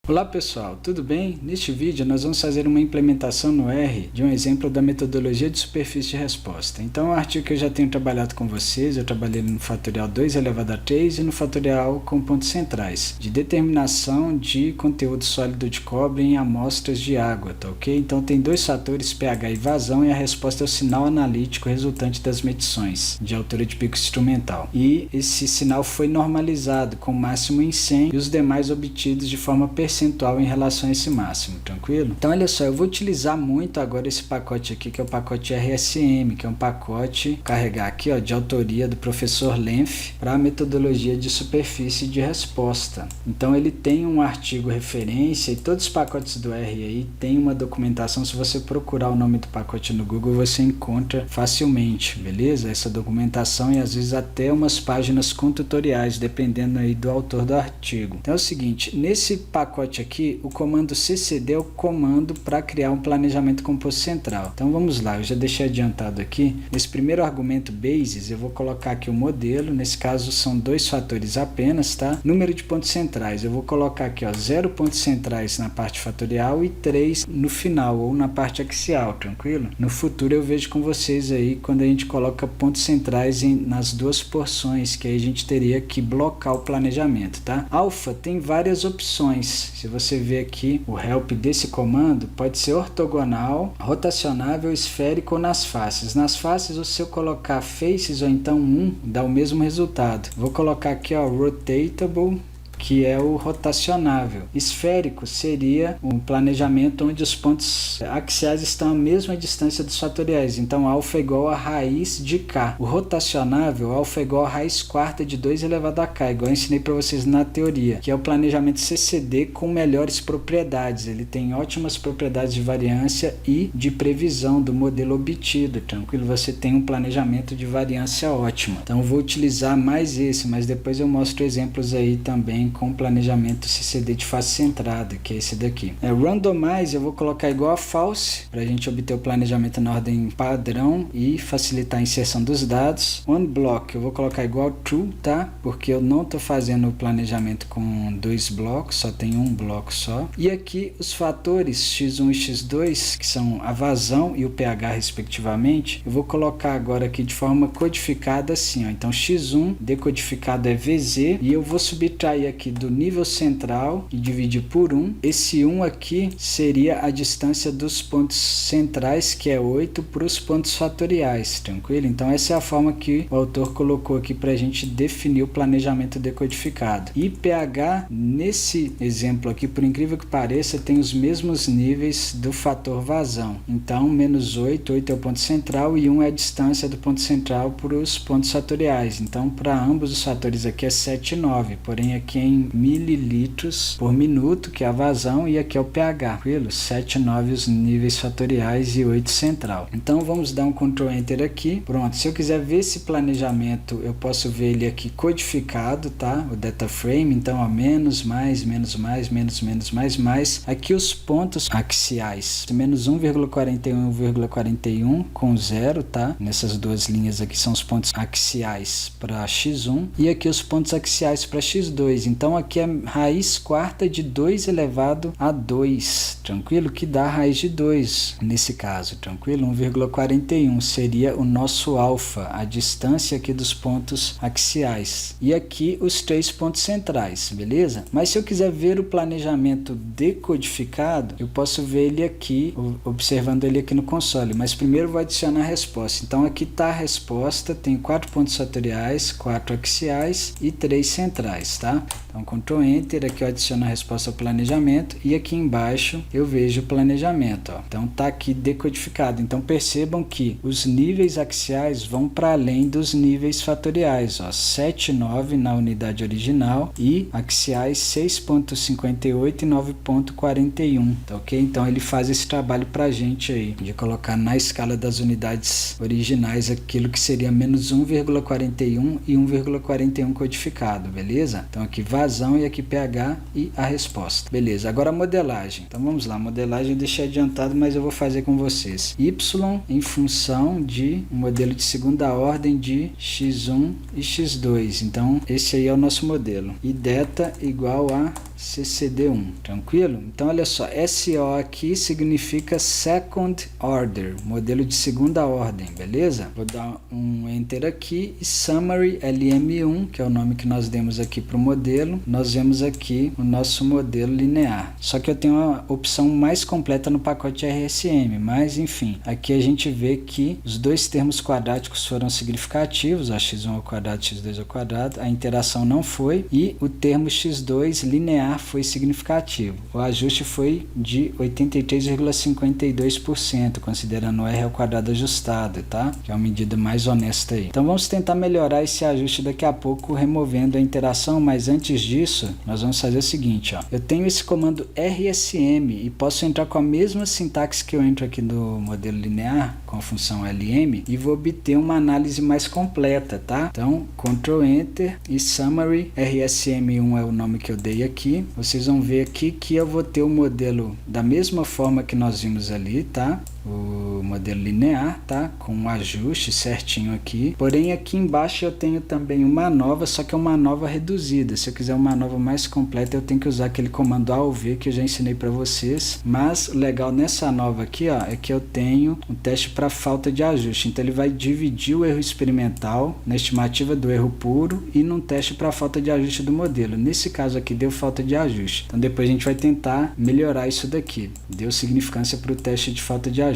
Olá pessoal, tudo bem? Neste vídeo nós vamos fazer uma implementação no R de um exemplo da metodologia de superfície de resposta. Então é um artigo que eu já tenho trabalhado com vocês, eu trabalhei no fatorial 2 elevado a 3 e no fatorial com pontos centrais, de determinação de conteúdo sólido de cobre em amostras de água, tá ok? Então tem dois fatores, pH e vazão, e a resposta é o sinal analítico resultante das medições de altura de pico instrumental. E esse sinal foi normalizado com máximo em 100 e os demais obtidos de forma percentual em relação a esse máximo, tranquilo? Então olha só, eu vou utilizar muito agora esse pacote aqui, que é o pacote RSM, que é um pacote, carregar aqui, ó, de autoria do professor Lenf para a metodologia de superfície de resposta. Então ele tem um artigo referência e todos os pacotes do R aí tem uma documentação. Se você procurar o nome do pacote no Google, você encontra facilmente, beleza? Essa documentação e às vezes até umas páginas com tutoriais, dependendo aí do autor do artigo. Então é o seguinte, nesse pacote aqui, o comando ccd é o comando para criar um planejamento composto central. Então vamos lá, eu já deixei adiantado aqui. Nesse primeiro argumento bases, eu vou colocar aqui o modelo, nesse caso são dois fatores apenas, tá? Número de pontos centrais, eu vou colocar aqui, ó, 0 pontos centrais na parte fatorial e 3 no final, ou na parte axial, tranquilo? No futuro eu vejo com vocês aí, quando a gente coloca pontos centrais nas duas porções, que aí a gente teria que blocar o planejamento, tá? Alfa tem várias opções. Se você ver aqui, o help desse comando pode ser ortogonal, rotacionável, esférico ou nas faces. Nas faces, se eu colocar faces ou então 1, dá o mesmo resultado. Vou colocar aqui, ó, rotatable, que é o rotacionável. Esférico seria um planejamento onde os pontos axiais estão à mesma distância dos fatoriais, então alfa é igual a raiz de k. O rotacionável, alfa é igual a raiz quarta de 2 elevado a k, igual eu ensinei para vocês na teoria, que é o planejamento CCD com melhores propriedades. Ele tem ótimas propriedades de variância e de previsão do modelo obtido, tranquilo? Você tem um planejamento de variância ótima. Então eu vou utilizar mais esse, mas depois eu mostro exemplos aí também com planejamento CCD de face centrada, que é esse daqui. Randomize eu vou colocar igual a false, para a gente obter o planejamento na ordem padrão e facilitar a inserção dos dados. OneBlock eu vou colocar igual a true, tá? Porque eu não estou fazendo o planejamento com dois blocos, só tem um bloco só. E aqui os fatores x1 e x2, que são a vazão e o pH respectivamente, eu vou colocar agora aqui de forma codificada assim, ó. Então x1 decodificado é VZ e eu vou subtrair aqui do nível central e dividir por 1. Esse 1 aqui seria a distância dos pontos centrais, que é 8, para os pontos fatoriais, tranquilo? Então essa é a forma que o autor colocou aqui para a gente definir o planejamento decodificado. E pH, nesse exemplo aqui, por incrível que pareça, tem os mesmos níveis do fator vazão. Então menos 8, 8 é o ponto central e 1 é a distância do ponto central para os pontos fatoriais. Então para ambos os fatores aqui é 7 e 9, porém aqui em mililitros por minuto, que é a vazão, e aqui é o pH, tranquilo? 7 e 9 os níveis fatoriais e 8 central. Então vamos dar um Ctrl Enter aqui. Pronto, se eu quiser ver esse planejamento, eu posso ver ele aqui codificado, tá? O data frame, então ó, menos, mais, menos, mais, menos, menos, mais. Aqui os pontos axiais, menos 1,41, 1,41 com 0, tá? Nessas duas linhas aqui são os pontos axiais para x1 e aqui os pontos axiais para x2. Então aqui é raiz quarta de 2 elevado a 2, tranquilo? Que dá a raiz de 2 nesse caso, tranquilo? 1,41 seria o nosso alfa, a distância aqui dos pontos axiais. E aqui os 3 pontos centrais, beleza? Mas se eu quiser ver o planejamento decodificado, eu posso ver ele aqui, observando ele aqui no console. Mas primeiro eu vou adicionar a resposta. Então aqui está a resposta, tem 4 pontos fatoriais, 4 axiais e 3 centrais, tá? Então Ctrl Enter, aqui eu adiciono a resposta ao planejamento e aqui embaixo eu vejo o planejamento, ó. Então tá aqui decodificado. Então percebam que os níveis axiais vão para além dos níveis fatoriais, ó, 7 e 9 na unidade original e axiais 6,58 e 9,41, tá ok? Então ele faz esse trabalho pra gente aí, de colocar na escala das unidades originais aquilo que seria menos 1,41 e 1,41 codificado, beleza? Então aqui vazão e aqui pH e a resposta. Beleza, agora a modelagem. Então vamos lá, modelagem eu deixei adiantado, mas eu vou fazer com vocês. Y em função de um modelo de segunda ordem de x1 e x2. Então esse aí é o nosso modelo. E θ igual a CCD1, tranquilo? Então olha só, SO aqui significa Second Order, modelo de segunda ordem, beleza? Vou dar um Enter aqui e Summary LM1, que é o nome que nós demos aqui para o modelo, nós vemos aqui o nosso modelo linear. Só que eu tenho uma opção mais completa no pacote RSM, mas enfim, aqui a gente vê que os dois termos quadráticos foram significativos, a x1 ao quadrado, x2 ao quadrado, a interação não foi, e o termo x2 linear foi significativo. O ajuste foi de 83,52%, considerando o R ao quadrado ajustado, tá? Que é uma medida mais honesta aí. Então vamos tentar melhorar esse ajuste daqui a pouco, removendo a interação, mas antes disso, nós vamos fazer o seguinte, ó. Eu tenho esse comando RSM e posso entrar com a mesma sintaxe que eu entro aqui no modelo linear, com a função LM, e vou obter uma análise mais completa, tá? Então, Ctrl Enter e Summary, RSM1 é o nome que eu dei aqui. Vocês vão ver aqui que eu vou ter o modelo da mesma forma que nós vimos ali, tá? O modelo linear, tá? Com um ajuste certinho aqui. Porém, aqui embaixo eu tenho também uma nova, só que é uma nova reduzida. Se eu quiser uma nova mais completa, eu tenho que usar aquele comando ALV que eu já ensinei para vocês. Mas o legal nessa nova aqui, ó, é que eu tenho um teste para falta de ajuste. Então, ele vai dividir o erro experimental na estimativa do erro puro e num teste para falta de ajuste do modelo. Nesse caso aqui, deu falta de ajuste. Então, depois a gente vai tentar melhorar isso daqui. Deu significância para o teste de falta de ajuste.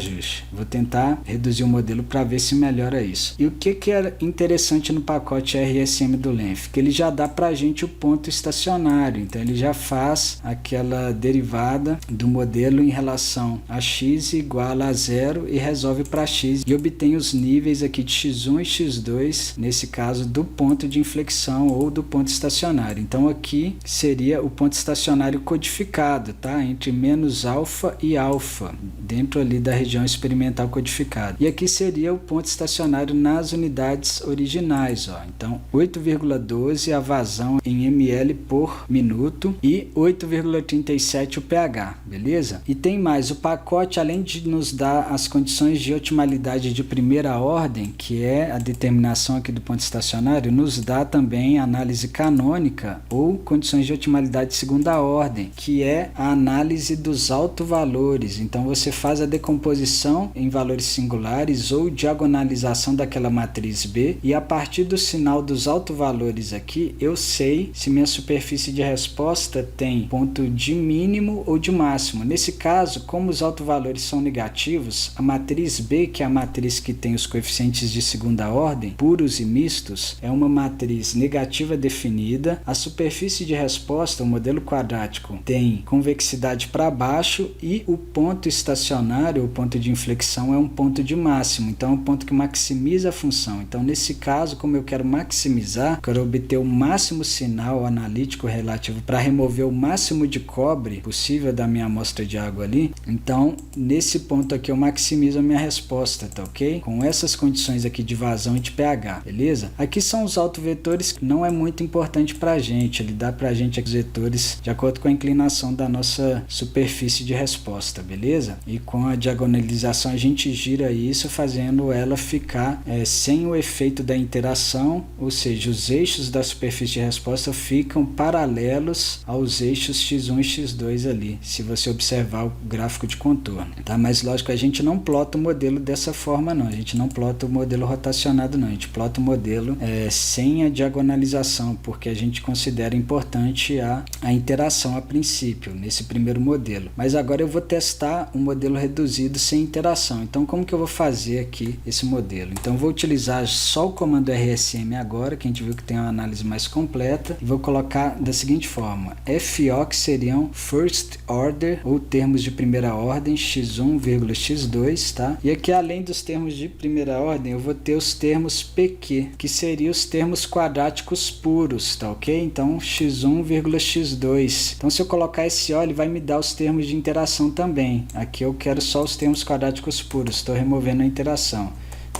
Vou tentar reduzir o modelo para ver se melhora isso. E o que é interessante no pacote RSM do Lenf? Que ele já dá para a gente o ponto estacionário. Então ele já faz aquela derivada do modelo em relação a x igual a 0 e resolve para x. E obtém os níveis aqui de x1 e x2, nesse caso do ponto de inflexão ou do ponto estacionário. Então aqui seria o ponto estacionário codificado, tá? Entre menos alfa e alfa, dentro ali da região experimental codificada. E aqui seria o ponto estacionário nas unidades originais, ó. Então 8,12 a vazão em ml por minuto e 8,37 o pH, beleza? E tem mais, o pacote, além de nos dar as condições de otimalidade de primeira ordem, que é a determinação aqui do ponto estacionário, nos dá também a análise canônica ou condições de otimalidade de segunda ordem, que é a análise dos autovalores. Então você faz a decomposição em valores singulares ou diagonalização daquela matriz B e a partir do sinal dos autovalores aqui eu sei se minha superfície de resposta tem ponto de mínimo ou de máximo. Nesse caso, como os autovalores são negativos, a matriz B, que é a matriz que tem os coeficientes de segunda ordem, puros e mistos, é uma matriz negativa definida. A superfície de resposta, o modelo quadrático, tem convexidade para baixo e o ponto estacionário, o ponto de inflexão, é um ponto de máximo, então é um ponto que maximiza a função. Então nesse caso, como eu quero maximizar, quero obter o máximo sinal analítico relativo para remover o máximo de cobre possível da minha amostra de água ali, então nesse ponto aqui eu maximizo a minha resposta, tá ok? Com essas condições aqui de vazão e de pH, beleza? Aqui são os autovetores, que não é muito importante para a gente, ele dá para a gente os vetores de acordo com a inclinação da nossa superfície de resposta, beleza? E com a diagonalização a gente gira isso, fazendo ela ficar sem o efeito da interação, ou seja, os eixos da superfície de resposta ficam paralelos aos eixos x1 e x2 ali, se você observar o gráfico de contorno, tá? Mas lógico, a gente não plota o modelo dessa forma não, a gente não plota o modelo rotacionado não, a gente plota o modelo sem a diagonalização, porque a gente considera importante a interação a princípio, nesse primeiro modelo. Mas agora eu vou testar um modelo reduzido sem interação. Então como que eu vou fazer aqui esse modelo? Então eu vou utilizar só o comando RSM agora, que a gente viu que tem uma análise mais completa, e vou colocar da seguinte forma: FO, que seriam First Order, ou termos de primeira ordem, x1, x2, tá? E aqui, além dos termos de primeira ordem, eu vou ter os termos PQ, que seriam os termos quadráticos puros, tá ok? Então x1, x2. Então se eu colocar SO, ele vai me dar os termos de interação também. Aqui eu quero só os termos quadráticos puros, estou removendo a interação.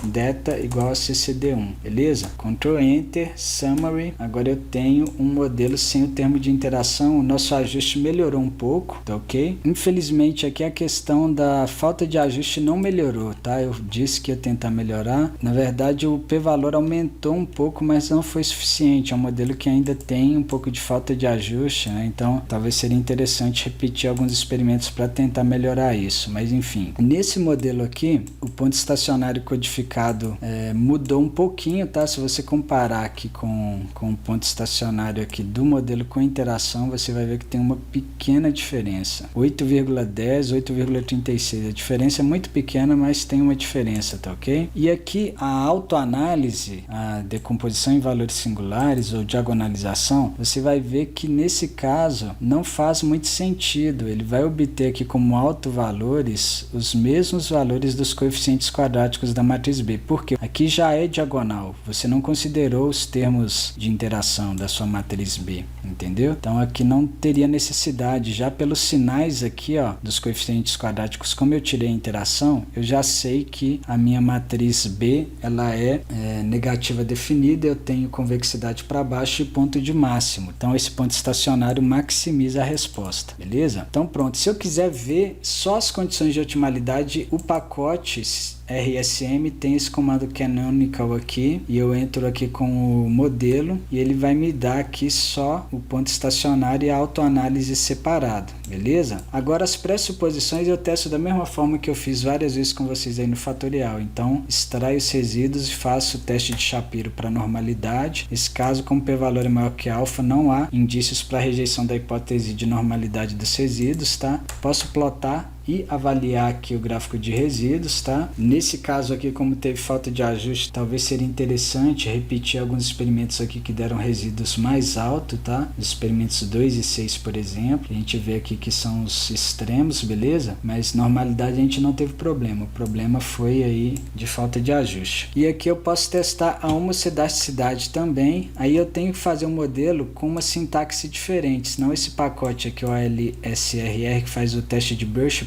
data igual a ccd1, beleza? Ctrl Enter, Summary, agora eu tenho um modelo sem o termo de interação, o nosso ajuste melhorou um pouco, tá ok? Infelizmente aqui a questão da falta de ajuste não melhorou, tá? Eu disse que ia tentar melhorar, na verdade o p-valor aumentou um pouco, mas não foi suficiente, é um modelo que ainda tem um pouco de falta de ajuste, né? Então talvez seria interessante repetir alguns experimentos para tentar melhorar isso, mas enfim. Nesse modelo aqui, o ponto estacionário codificado mudou um pouquinho, tá? Se você comparar aqui com o ponto estacionário aqui do modelo com interação, você vai ver que tem uma pequena diferença, 8,10, 8,36, a diferença é muito pequena, mas tem uma diferença, tá ok? E aqui a autoanálise, a decomposição em valores singulares ou diagonalização, você vai ver que nesse caso não faz muito sentido, ele vai obter aqui como autovalores os mesmos valores dos coeficientes quadráticos da matriz B, porque aqui já é diagonal, você não considerou os termos de interação da sua matriz B, entendeu? Então aqui não teria necessidade, já pelos sinais aqui, ó, dos coeficientes quadráticos, como eu tirei a interação, eu já sei que a minha matriz B, ela é negativa definida, eu tenho convexidade para baixo e ponto de máximo, então esse ponto estacionário maximiza a resposta, beleza? Então pronto, se eu quiser ver só as condições de otimalidade, o pacote RSM tem esse comando canonical aqui, e eu entro aqui com o modelo e ele vai me dar aqui só o ponto estacionário e a autoanálise separado, beleza? Agora as pressuposições eu testo da mesma forma que eu fiz várias vezes com vocês aí no fatorial, então extraio os resíduos e faço o teste de Shapiro para normalidade. Nesse caso, como p-valor é maior que alfa, não há indícios para rejeição da hipótese de normalidade dos resíduos, tá? Posso plotar e avaliar aqui o gráfico de resíduos, tá? Nesse caso aqui, como teve falta de ajuste, talvez seria interessante repetir alguns experimentos aqui que deram resíduos mais altos, tá? Os experimentos 2 e 6, por exemplo. A gente vê aqui que são os extremos, beleza? Mas normalidade a gente não teve problema. O problema foi aí de falta de ajuste. E aqui eu posso testar a homocidasticidade também. Aí eu tenho que fazer um modelo com uma sintaxe diferente, senão esse pacote aqui, o OLSRR, que faz o teste de Birch,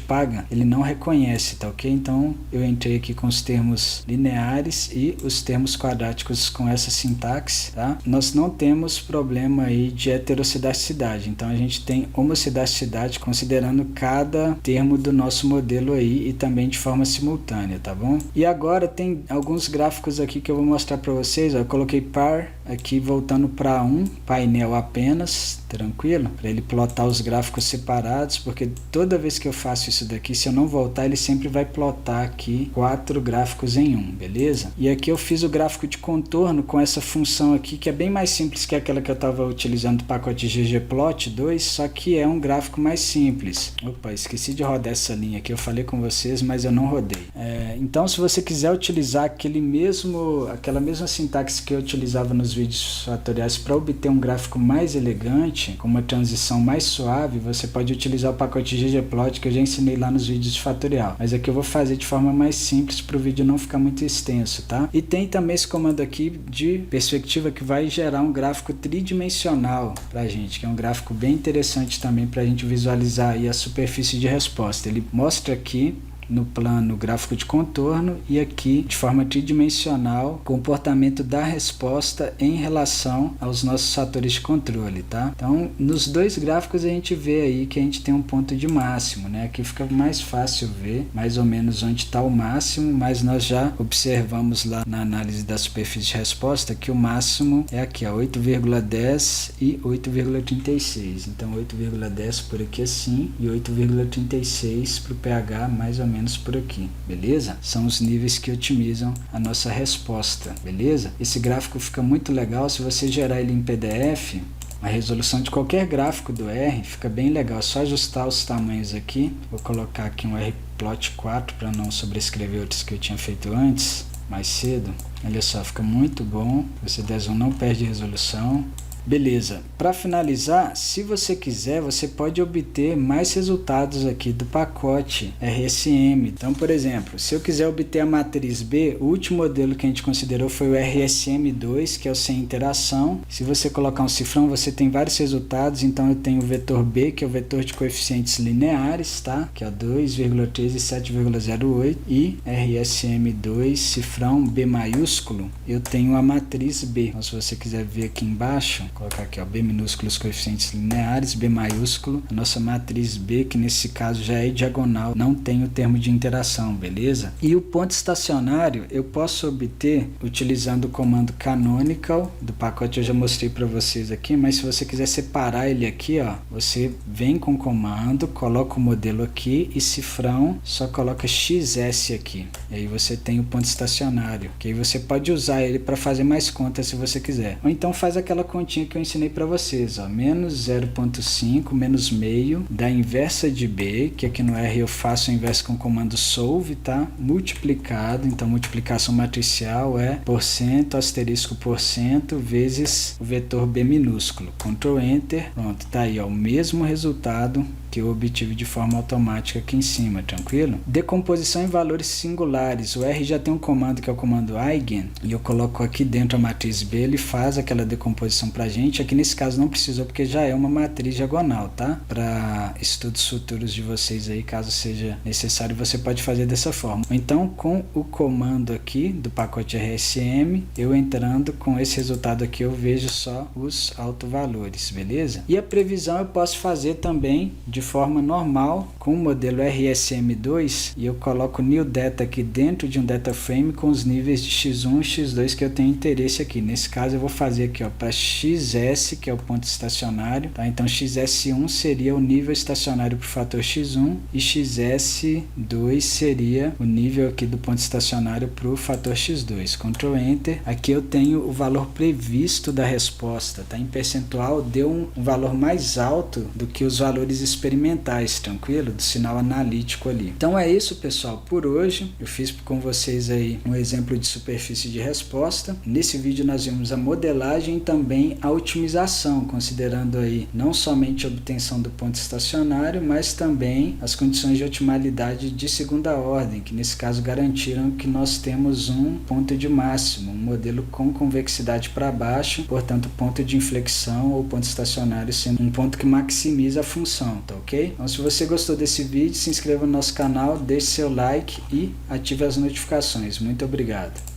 ele não reconhece, tá ok? Então eu entrei aqui com os termos lineares e os termos quadráticos com essa sintaxe, tá? Nós não temos problema aí de heterocidasticidade, então a gente tem homocidasticidade considerando cada termo do nosso modelo aí e também de forma simultânea, tá bom? E agora tem alguns gráficos aqui que eu vou mostrar para vocês, ó. Eu coloquei par aqui voltando para um painel apenas, tranquilo? Para ele plotar os gráficos separados, porque toda vez que eu faço isso daqui, se eu não voltar, ele sempre vai plotar aqui 4 gráficos em um, beleza? E aqui eu fiz o gráfico de contorno com essa função aqui, que é bem mais simples que aquela que eu estava utilizando do pacote ggplot 2, só que é um gráfico mais simples. Opa, esqueci de rodar essa linha aqui, eu falei com vocês, mas eu não rodei. Então, se você quiser utilizar aquela mesma sintaxe que eu utilizava nos vídeos fatoriais para obter um gráfico mais elegante, com uma transição mais suave, você pode utilizar o pacote ggplot que eu já ensinei lá nos vídeos de fatorial, mas aqui eu vou fazer de forma mais simples para o vídeo não ficar muito extenso, tá? E tem também esse comando aqui de perspectiva que vai gerar um gráfico tridimensional pra gente, que é um gráfico bem interessante também para a gente visualizar aí a superfície de resposta. Ele mostra aqui no plano gráfico de contorno e aqui de forma tridimensional comportamento da resposta em relação aos nossos fatores de controle, tá? Então nos dois gráficos a gente vê aí que a gente tem um ponto de máximo, né? Aqui fica mais fácil ver mais ou menos onde está o máximo, mas nós já observamos lá na análise da superfície de resposta que o máximo é aqui, 8,10 e 8,36, então 8,10 por aqui assim e 8,36 para o pH mais ou menos por aqui, beleza? São os níveis que otimizam a nossa resposta, beleza? Esse gráfico fica muito legal, se você gerar ele em PDF, a resolução de qualquer gráfico do R fica bem legal, é só ajustar os tamanhos aqui, vou colocar aqui um rplot 4 para não sobrescrever outros que eu tinha feito antes, mais cedo, olha só, fica muito bom, você der zoom não perde resolução, Beleza, para finalizar, se você quiser, você pode obter mais resultados aqui do pacote RSM. Então, por exemplo, se eu quiser obter a matriz B, o último modelo que a gente considerou foi o RSM2, que é o sem interação. Se você colocar um cifrão, você tem vários resultados. Então, eu tenho o vetor B, que é o vetor de coeficientes lineares, tá? Que é 2,13 e 7,08. E RSM2, cifrão B maiúsculo, eu tenho a matriz B. Então, se você quiser ver aqui embaixo, vou colocar aqui, ó, B minúsculo os coeficientes lineares, B maiúsculo, a nossa matriz B, que nesse caso já é diagonal, não tem o termo de interação, beleza? E o ponto estacionário eu posso obter utilizando o comando canonical, do pacote eu já mostrei para vocês aqui, mas se você quiser separar ele aqui, ó, você vem com o comando, coloca o modelo aqui e cifrão, só coloca XS aqui, e aí você tem o ponto estacionário, que aí você pode usar ele para fazer mais contas se você quiser, ou então faz aquela continha que eu ensinei para vocês, ó, menos 0,5 menos meio da inversa de B, que aqui no R eu faço a inversa com o comando solve, tá? Multiplicado, então multiplicação matricial é porcento, asterisco porcento, vezes o vetor B minúsculo. Ctrl Enter, pronto, tá aí, ó, o mesmo resultado que eu obtive de forma automática aqui em cima, tranquilo? Decomposição em valores singulares. O R já tem um comando que é o comando eigen, e eu coloco aqui dentro a matriz B, ele faz aquela decomposição pra gente. Aqui nesse caso não precisou, porque já é uma matriz diagonal, tá? Para estudos futuros de vocês aí, caso seja necessário, você pode fazer dessa forma. Então, com o comando aqui do pacote RSM, eu entrando com esse resultado aqui, eu vejo só os autovalores, beleza? E a previsão eu posso fazer também de forma normal com o modelo RSM2, e eu coloco new data aqui dentro de um data frame com os níveis de x1 e x2 que eu tenho interesse aqui. Nesse caso eu vou fazer aqui, ó, para XS, que é o ponto estacionário, tá? Então XS1 seria o nível estacionário para o fator x1 e XS2 seria o nível aqui do ponto estacionário para o fator x2. Ctrl Enter. Aqui eu tenho o valor previsto da resposta, tá? Em percentual deu um valor mais alto do que os valores experimentais, tranquilo? Do sinal analítico ali. Então é isso, pessoal, por hoje. Eu fiz com vocês aí um exemplo de superfície de resposta. Nesse vídeo nós vimos a modelagem e também a otimização, considerando aí não somente a obtenção do ponto estacionário, mas também as condições de otimalidade de segunda ordem, que nesse caso garantiram que nós temos um ponto de máximo, um modelo com convexidade para baixo, portanto ponto de inflexão ou ponto estacionário sendo um ponto que maximiza a função, tá ok? Então se você gostou desse vídeo, se inscreva no nosso canal, deixe seu like e ative as notificações. Muito obrigado!